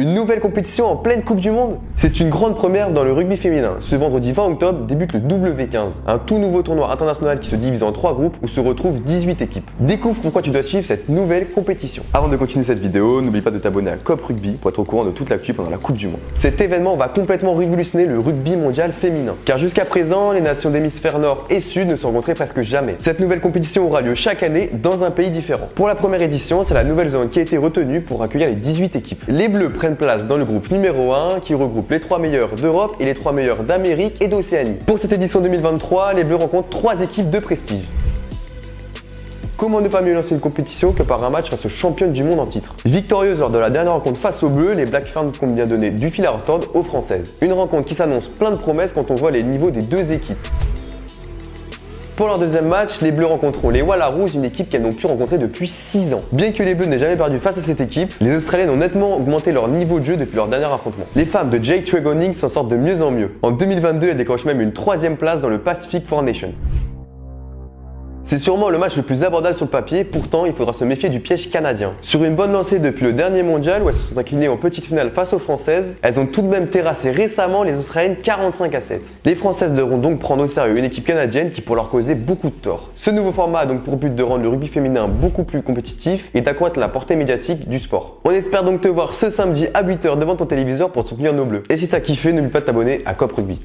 Une nouvelle compétition en pleine Coupe du Monde? C'est une grande première dans le rugby féminin. Ce vendredi 20 octobre débute le W15, un tout nouveau tournoi international qui se divise en 3 groupes où se retrouvent 18 équipes. Découvre pourquoi tu dois suivre cette nouvelle compétition. Avant de continuer cette vidéo, n'oublie pas de t'abonner à COP Rugby pour être au courant de toute l'actu pendant la Coupe du Monde. Cet événement va complètement révolutionner le rugby mondial féminin, car jusqu'à présent, les nations d'hémisphère nord et sud ne se rencontraient presque jamais. Cette nouvelle compétition aura lieu chaque année dans un pays différent. Pour la première édition, c'est la Nouvelle-Zélande qui a été retenue pour accueillir les 18 équipes. Les Bleus prennent place dans le groupe numéro 1 qui regroupe les 3 meilleurs d'Europe et les 3 meilleurs d'Amérique et d'Océanie. Pour cette édition 2023, les Bleus rencontrent 3 équipes de prestige. Comment ne pas mieux lancer une compétition que par un match face aux championnes du monde en titre? Victorieuse lors de la dernière rencontre face aux Bleus, les Black Ferns comptent bien donner du fil à retordre aux Françaises. Une rencontre qui s'annonce plein de promesses quand on voit les niveaux des deux équipes. Pour leur deuxième match, les Bleus rencontreront les Wallaroos, une équipe qu'elles n'ont pu rencontrer depuis 6 ans. Bien que les Bleus n'aient jamais perdu face à cette équipe, les Australiennes ont nettement augmenté leur niveau de jeu depuis leur dernier affrontement. Les femmes de Jake Tregoning s'en sortent de mieux en mieux. En 2022, elles décrochent même une 3e place dans le Pacific Four Nations. C'est sûrement le match le plus abordable sur le papier, pourtant il faudra se méfier du piège canadien. Sur une bonne lancée depuis le dernier mondial où elles se sont inclinées en petite finale face aux Françaises, elles ont tout de même terrassé récemment les Australiennes 45-7. Les Françaises devront donc prendre au sérieux une équipe canadienne qui pourrait leur causer beaucoup de tort. Ce nouveau format a donc pour but de rendre le rugby féminin beaucoup plus compétitif et d'accroître la portée médiatique du sport. On espère donc te voir ce samedi à 8h devant ton téléviseur pour soutenir nos Bleus. Et si t'as kiffé, n'oublie pas de t'abonner à COP Rugby.